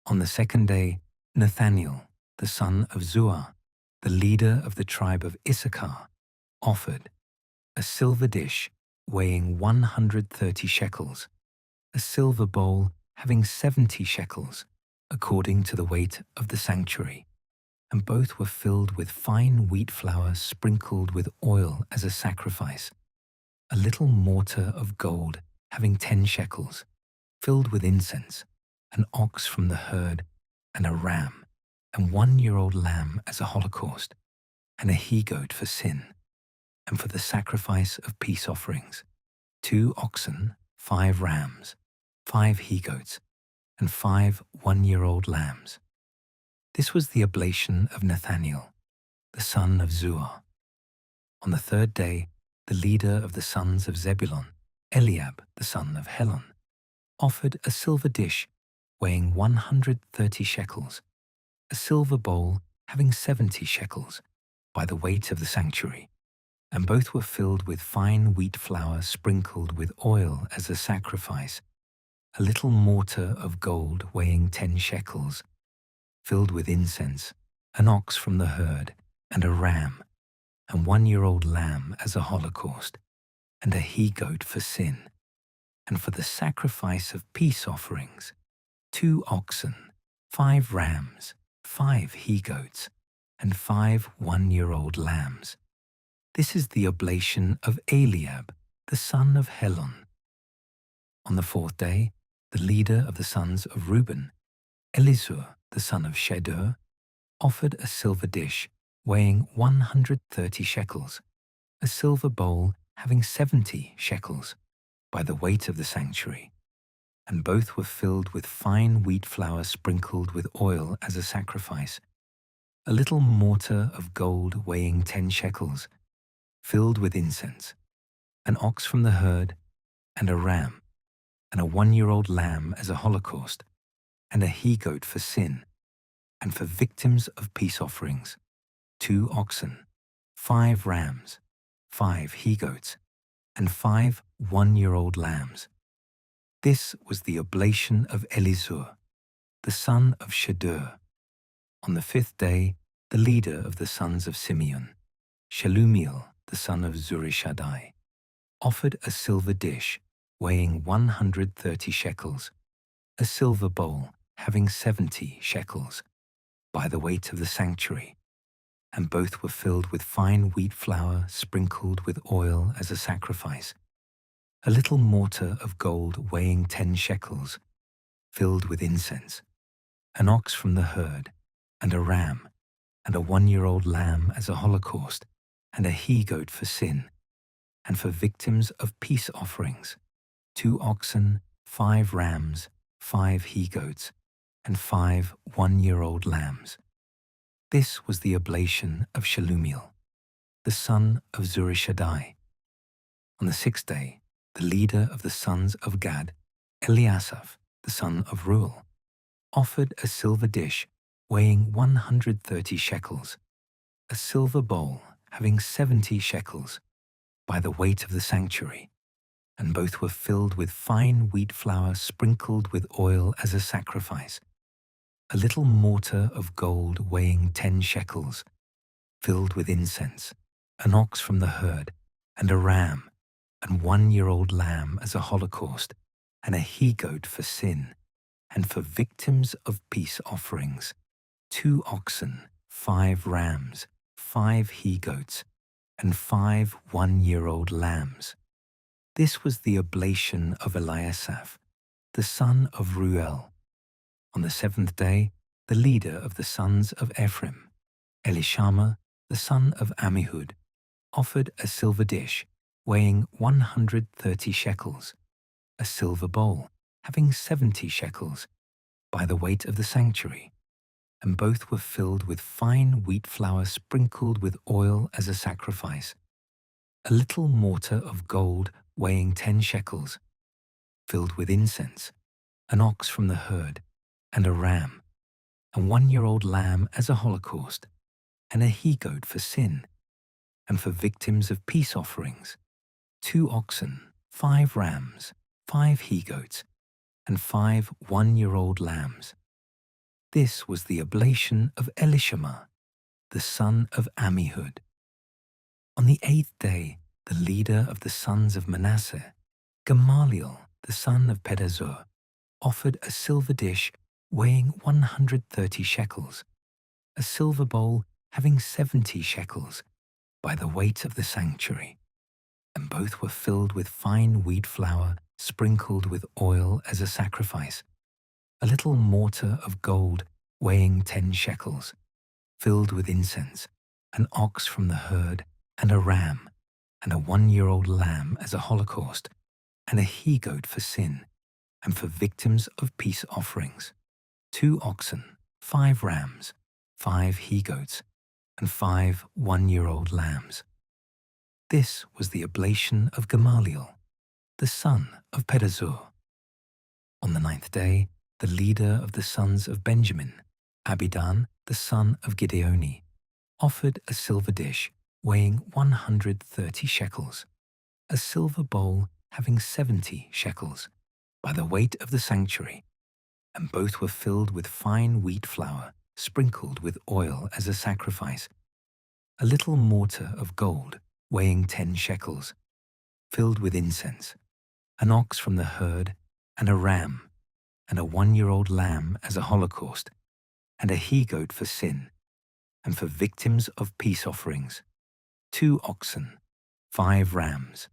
On the second day, Nathaniel, the son of Zuar, the leader of the tribe of Issachar, offered a silver dish weighing 130 shekels, a silver bowl having 70 shekels, according to the weight of the sanctuary, and both were filled with fine wheat flour sprinkled with oil as a sacrifice, a little mortar of gold having 10 shekels, filled with incense, an ox from the herd, and a ram, and 1-year-old lamb as a holocaust, and a he-goat for sin, and for the sacrifice of peace offerings, 2 oxen, 5 rams, 5 he-goats, and 5 1-year-old lambs. This was the oblation of Nathaniel, the son of Zuar. On the third day, the leader of the sons of Zebulun, Eliab, the son of Helon, offered a silver dish weighing 130 shekels, a silver bowl having 70 shekels, by the weight of the sanctuary, and both were filled with fine wheat flour sprinkled with oil as a sacrifice, a little mortar of gold weighing 10 shekels, filled with incense, an ox from the herd, and a ram, and 1-year-old lamb as a holocaust, and a he-goat for sin, and for the sacrifice of peace offerings, 2 oxen, 5 rams, 5 he-goats, and 5 1-year-old lambs. This is the oblation of Eliab, the son of Helon. On the fourth day, the leader of the sons of Reuben, Elizur, the son of Shedeur, offered a silver dish weighing 130 shekels, a silver bowl having 70 shekels, by the weight of the sanctuary, and both were filled with fine wheat flour sprinkled with oil as a sacrifice, a little mortar of gold weighing 10 shekels, filled with incense, an ox from the herd, and a ram, and a 1-year-old lamb as a holocaust, and a he-goat for sin, and for victims of peace offerings, 2 oxen, 5 rams, 5 he-goats, and 5 1-year-old lambs. This was the oblation of Elizur, the son of Shedeur. On the fifth day, the leader of the sons of Simeon, Shelumiel, the son of Zurishaddai, offered a silver dish weighing 130 shekels, a silver bowl having 70 shekels, by the weight of the sanctuary, and both were filled with fine wheat flour sprinkled with oil as a sacrifice, a little mortar of gold weighing 10 shekels, filled with incense, an ox from the herd, and a ram, and a 1-year-old lamb as a holocaust, and a he-goat for sin, and for victims of peace offerings, 2 oxen, 5 rams, 5 he-goats, and 5 1-year-old lambs. This was the oblation of Shelumiel, the son of Zurishaddai. On the sixth day, the leader of the sons of Gad, Eliasaph, the son of Reuel, offered a silver dish weighing 130 shekels, a silver bowl having 70 shekels, by the weight of the sanctuary, and both were filled with fine wheat flour sprinkled with oil as a sacrifice, a little mortar of gold weighing 10 shekels, filled with incense, an ox from the herd, and a ram, and 1-year-old lamb as a holocaust, and a he-goat for sin, and for victims of peace offerings, 2 oxen, 5 rams, 5 he-goats, and 5 1-year-old lambs. This was the oblation of Eliasaph, the son of Reuel. On the seventh day, the leader of the sons of Ephraim, Elishama, the son of Ammihud, offered a silver dish weighing 130 shekels, a silver bowl having 70 shekels, by the weight of the sanctuary, and both were filled with fine wheat flour sprinkled with oil as a sacrifice, a little mortar of gold weighing 10 shekels, filled with incense, an ox from the herd, and a ram, a 1-year-old lamb as a holocaust, and a he-goat for sin, and for victims of peace offerings, 2 oxen, 5 rams, 5 he-goats, and 5 1-year-old lambs. This was the oblation of Elishama, the son of Ammihud. On the 8th day, the leader of the sons of Manasseh, Gamaliel, the son of Pedazur, offered a silver dish weighing 130 shekels, a silver bowl having 70 shekels, by the weight of the sanctuary, and both were filled with fine wheat flour sprinkled with oil as a sacrifice, a little mortar of gold weighing 10 shekels, filled with incense, an ox from the herd, and a ram, and a 1-year-old lamb as a holocaust, and a he-goat for sin, and for victims of peace offerings, 2 oxen, 5 rams, 5 he-goats, and 5 1-year-old lambs. This was the oblation of Gamaliel, the son of Pedazur. On the 9th day, the leader of the sons of Benjamin, Abidan, the son of Gideoni, offered a silver dish weighing 130 shekels, a silver bowl having 70 shekels, by the weight of the sanctuary, and both were filled with fine wheat flour sprinkled with oil as a sacrifice, a little mortar of gold weighing 10 shekels, filled with incense, an ox from the herd, and a ram, and a 1-year-old lamb as a holocaust, and a he-goat for sin, and for victims of peace offerings, 2 oxen, 5 rams,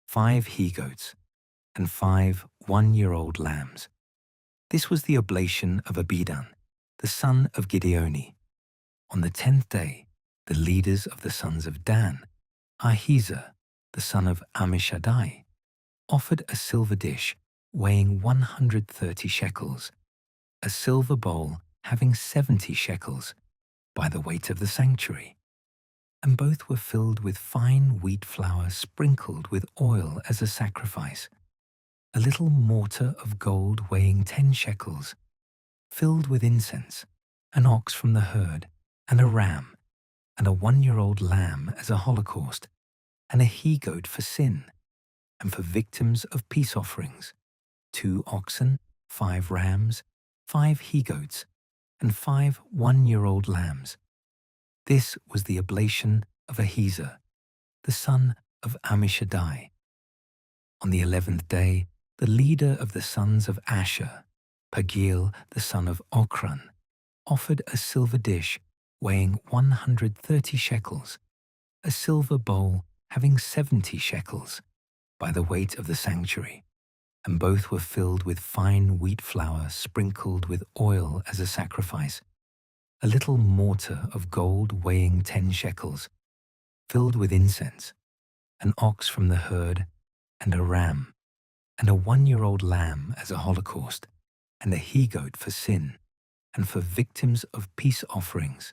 5 he-goats, and 5 1-year-old lambs. This was the oblation of Abidan, the son of Gideoni. On the 10th day, the leaders of the sons of Dan, Ahiezer, the son of Ammishaddai, offered a silver dish weighing 130 shekels, a silver bowl having 70 shekels, by the weight of the sanctuary, and both were filled with fine wheat flour sprinkled with oil as a sacrifice, a little mortar of gold weighing 10 shekels, filled with incense, an ox from the herd, and a ram, and a 1-year-old lamb as a holocaust, and a he-goat for sin, and for victims of peace offerings, 2 oxen, 5 rams, 5 he-goats, and 5 1-year-old lambs. This was the oblation of Ahiezer, the son of Ammishaddai. On the 11th day, the leader of the sons of Asher, Pagiel, the son of Ochran, offered a silver dish weighing 130 shekels, a silver bowl having 70 shekels, by the weight of the sanctuary, and both were filled with fine wheat flour sprinkled with oil as a sacrifice, a little mortar of gold weighing 10 shekels, filled with incense, an ox from the herd, and a ram, and a 1-year-old lamb as a holocaust, and a he-goat for sin, and for victims of peace offerings,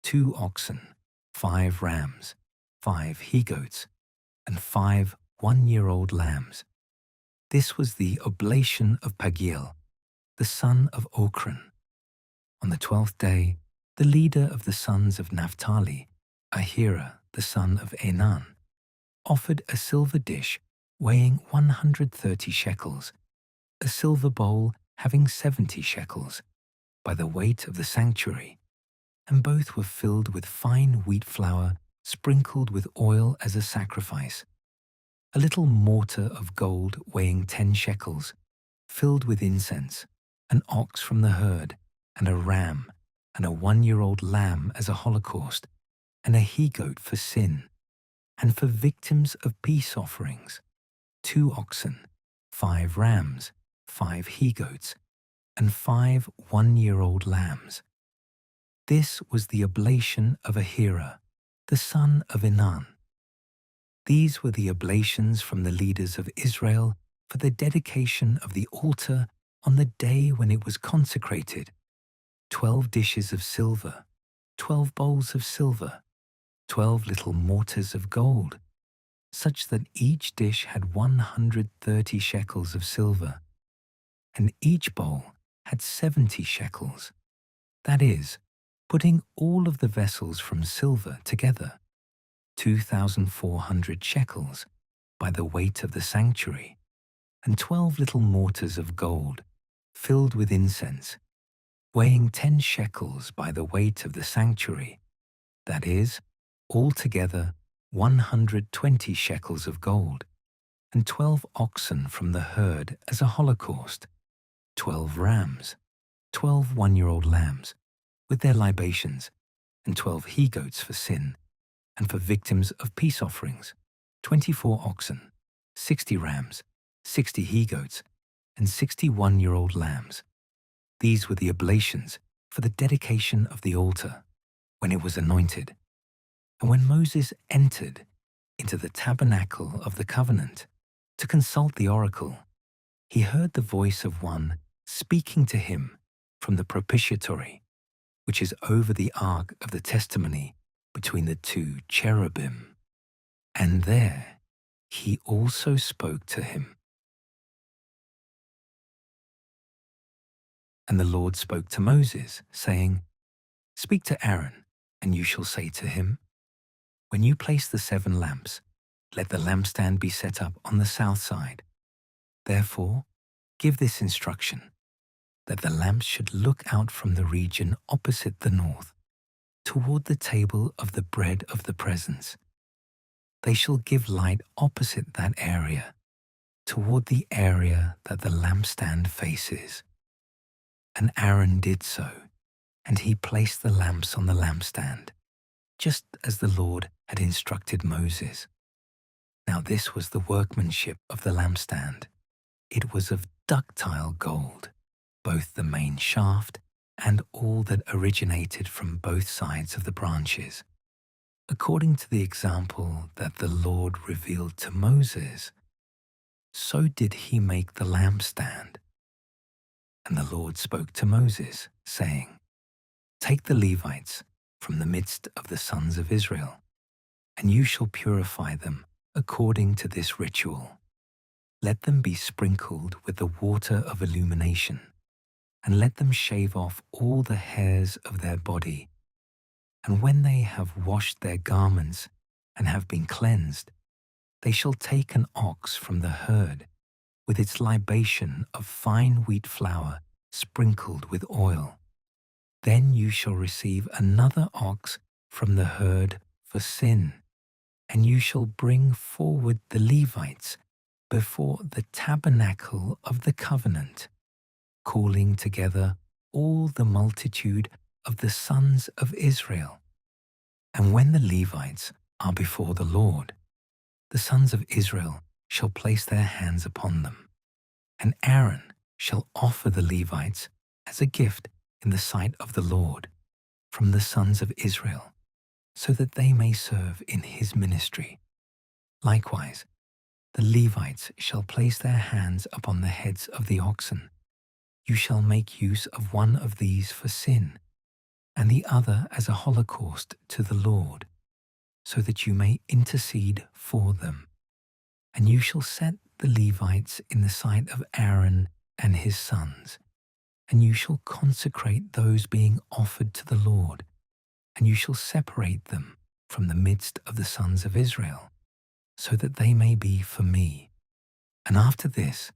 2 oxen, 5 rams, 5 he-goats, and 5 1-year-old lambs. This was the oblation of Pagiel, the son of Ochran. On the 12th day, the leader of the sons of Naphtali, Ahira, the son of Enan, offered a silver dish weighing 130 shekels, a silver bowl having 70 shekels, by the weight of the sanctuary, and both were filled with fine wheat flour sprinkled with oil as a sacrifice, a little mortar of gold weighing 10 shekels, filled with incense, an ox from the herd, and a ram, and a 1-year-old lamb as a holocaust, and a he-goat for sin, and for victims of peace offerings, 2 oxen, 5 rams, 5 he-goats, and 5 one-year-old lambs. This was the oblation of Ahira, the son of Enan. These were the oblations from the leaders of Israel for the dedication of the altar on the day when it was consecrated: 12 dishes of silver, 12 bowls of silver, 12 little mortars of gold, such that each dish had 130 shekels of silver, and each bowl had 70 shekels. That is, putting all of the vessels from silver together, 2,400 shekels by the weight of the sanctuary, and 12 little mortars of gold filled with incense, weighing 10 shekels by the weight of the sanctuary, that is, altogether 120 shekels of gold, and 12 oxen from the herd as a holocaust, 12 rams, 12 one-year-old lambs with their libations, and 12 he-goats for sin, and for victims of peace offerings, 24 oxen, 60 rams, 60 he-goats, and 60 one-year-old lambs. These were the oblations for the dedication of the altar when it was anointed. And when Moses entered into the tabernacle of the covenant to consult the oracle, he heard the voice of one speaking to him from the propitiatory, which is over the ark of the testimony between the 2 cherubim. And there he also spoke to him. And the Lord spoke to Moses, saying, "Speak to Aaron, and you shall say to him, when you place the 7 lamps, let the lampstand be set up on the south side. Therefore, give this instruction, that the lamps should look out from the region opposite the north, toward the table of the bread of the presence. They shall give light opposite that area, toward the area that the lampstand faces." And Aaron did so, and he placed the lamps on the lampstand, just as the Lord had instructed Moses. Now this was the workmanship of the lampstand. It was of ductile gold, both the main shaft and all that originated from both sides of the branches, according to the example that the Lord revealed to Moses. So did he make the lampstand. And the Lord spoke to Moses, saying, "Take the Levites from the midst of the sons of Israel, and you shall purify them according to this ritual. Let them be sprinkled with the water of illumination, and let them shave off all the hairs of their body. And when they have washed their garments and have been cleansed, they shall take an ox from the herd, with its libation of fine wheat flour sprinkled with oil. Then you shall receive another ox from the herd for sin, and you shall bring forward the Levites before the tabernacle of the covenant, calling together all the multitude of the sons of Israel. And when the Levites are before the Lord, the sons of Israel shall place their hands upon them, and Aaron shall offer the Levites as a gift in the sight of the Lord from the sons of Israel, so that they may serve in his ministry. Likewise, the Levites shall place their hands upon the heads of the oxen. You shall make use of one of these for sin, and the other as a holocaust to the Lord, so that you may intercede for them. And you shall set the Levites in the sight of Aaron and his sons, and you shall consecrate those being offered to the Lord, and you shall separate them from the midst of the sons of Israel, so that they may be for me. And after this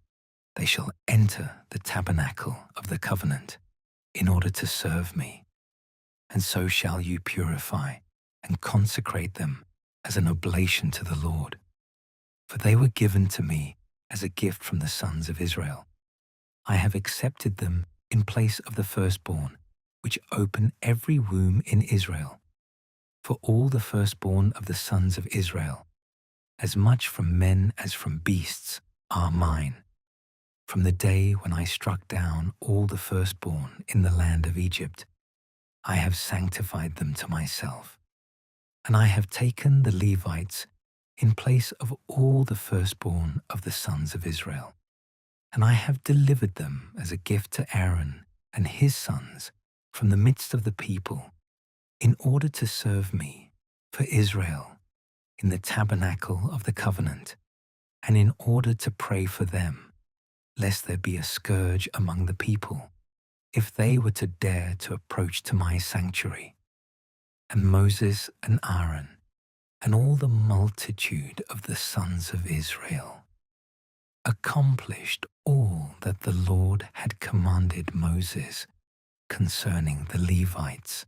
they shall enter the tabernacle of the covenant in order to serve me. And so shall you purify and consecrate them as an oblation to the Lord. For they were given to me as a gift from the sons of Israel. I have accepted them in place of the firstborn, which open every womb in Israel. For all the firstborn of the sons of Israel, as much from men as from beasts, are mine. From the day when I struck down all the firstborn in the land of Egypt, I have sanctified them to myself, and I have taken the Levites in place of all the firstborn of the sons of Israel, and I have delivered them as a gift to Aaron and his sons from the midst of the people, in order to serve me for Israel in the tabernacle of the covenant, and in order to pray for them, lest there be a scourge among the people, if they were to dare to approach to my sanctuary. And Moses and Aaron and all the multitude of the sons of Israel accomplished all that the Lord had commanded Moses concerning the Levites.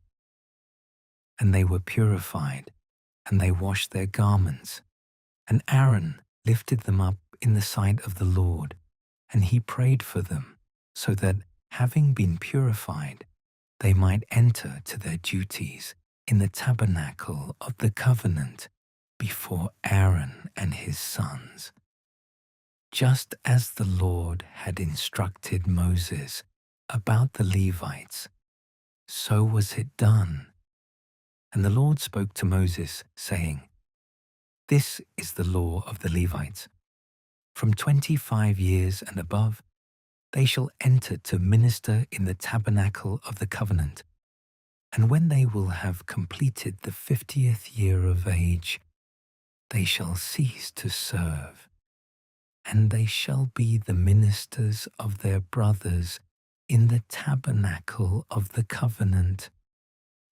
And they were purified, and they washed their garments. And Aaron lifted them up in the sight of the Lord, and he prayed for them, so that, having been purified, they might enter to their duties in the tabernacle of the covenant before Aaron and his sons, just as the Lord had instructed Moses about the Levites. So was it done. And the Lord spoke to Moses, saying, "This is the law of the Levites. From 25 years and above, they shall enter to minister in the tabernacle of the covenant. And when they will have completed the 50th year of age, they shall cease to serve, and they shall be the ministers of their brothers in the tabernacle of the covenant,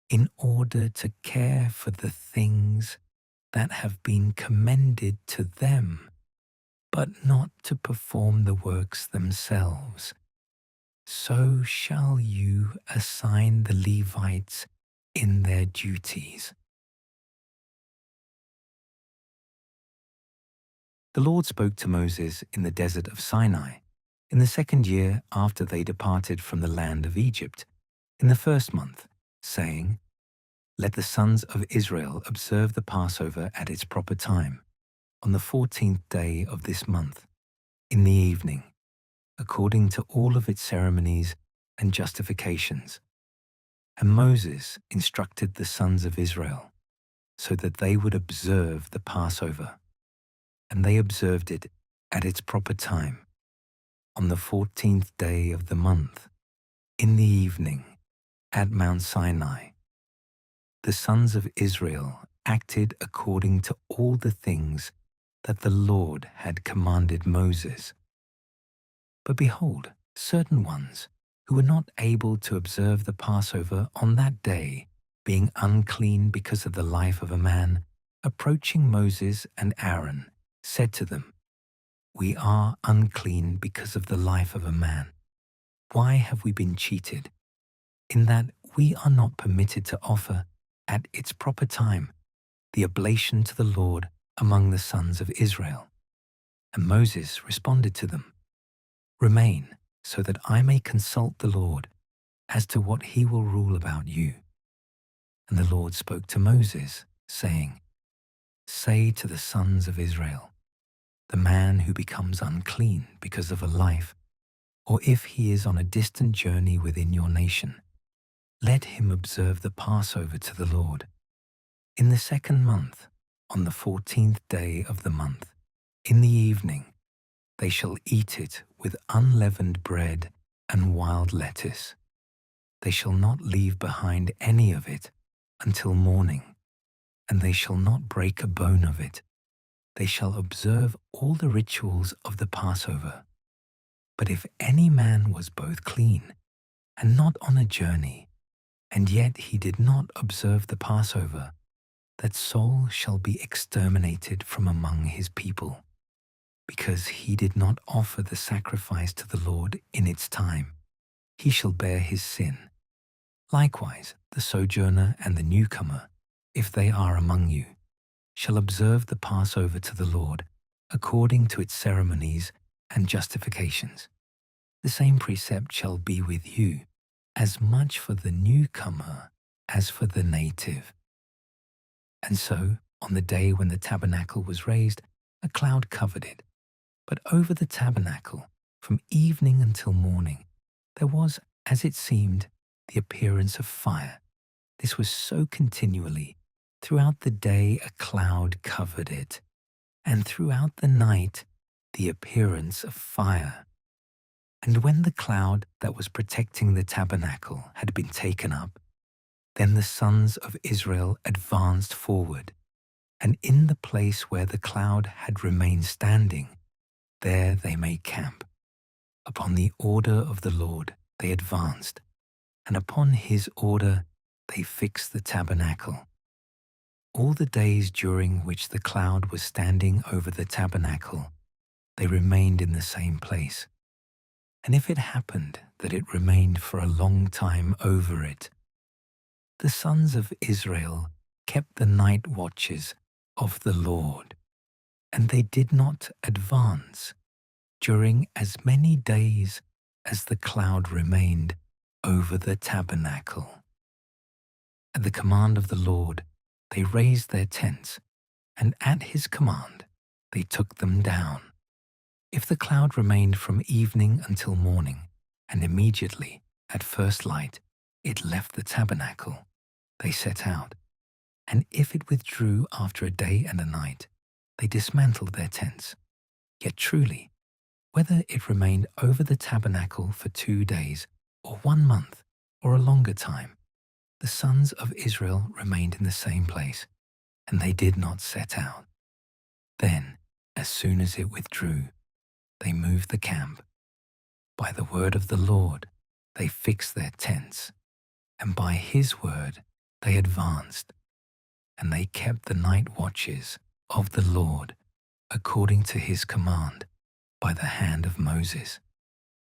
in order to care for the things that have been commended to them, but not to perform the works themselves. So shall you assign the Levites in their duties." The Lord spoke to Moses in the desert of Sinai, in the 2nd year after they departed from the land of Egypt, in the 1st month, saying, "Let the sons of Israel observe the Passover at its proper time, on the 14th day of this month, in the evening, according to all of its ceremonies and justifications." And Moses instructed the sons of Israel, so that they would observe the Passover. And they observed it at its proper time, on the 14th day of the month, in the evening, at Mount Sinai. The sons of Israel acted according to all the things that the Lord had commanded Moses. But behold, certain ones who were not able to observe the Passover on that day, being unclean because of the life of a man, approaching Moses and Aaron, said to them, "We are unclean because of the life of a man. Why have we been cheated, in that we are not permitted to offer, at its proper time, the oblation to the Lord among the sons of Israel?" And Moses responded to them, "Remain, so that I may consult the Lord as to what he will rule about you." And the Lord spoke to Moses, saying, "Say to the sons of Israel, the man who becomes unclean because of a life, or if he is on a distant journey within your nation, let him observe the Passover to the Lord. In the 2nd month, on the 14th day of the month, in the evening, they shall eat it with unleavened bread and wild lettuce. They shall not leave behind any of it until morning, and they shall not break a bone of it. They shall observe all the rituals of the Passover. But if any man was both clean and not on a journey, and yet he did not observe the Passover, that soul shall be exterminated from among his people, because he did not offer the sacrifice to the Lord in its time. He shall bear his sin. Likewise, the sojourner and the newcomer, if they are among you, shall observe the Passover to the Lord according to its ceremonies and justifications. The same precept shall be with you, as much for the newcomer as for the native." And so, on the day when the tabernacle was raised, a cloud covered it. But over the tabernacle From evening until morning, there was, as it seemed, the appearance of fire. This was so continually. Throughout the day a cloud covered it, and throughout the night the appearance of fire. And when the cloud that was protecting the tabernacle had been taken up, then the sons of Israel advanced forward, and in the place where the cloud had remained standing, there they made camp. Upon the order of the Lord they advanced, and upon his order they fixed the tabernacle. All the days during which the cloud was standing over the tabernacle, they remained in the same place. And if it happened that it remained for a long time over it, the sons of Israel kept the night watches of the Lord, and they did not advance during as many days as the cloud remained over the tabernacle. At the command of the Lord, they raised their tents, and at his command they took them down. If the cloud remained from evening until morning, and immediately, at first light, it left the tabernacle, they set out. And if it withdrew after a day and a night, they dismantled their tents. Yet truly, whether it remained over the tabernacle for 2 days, or 1 month, or a longer time, the sons of Israel remained in the same place, and they did not set out. Then, as soon as it withdrew, they moved the camp. By the word of the Lord, they fixed their tents, and by his word they advanced, and they kept the night watches of the Lord according to his command by the hand of Moses.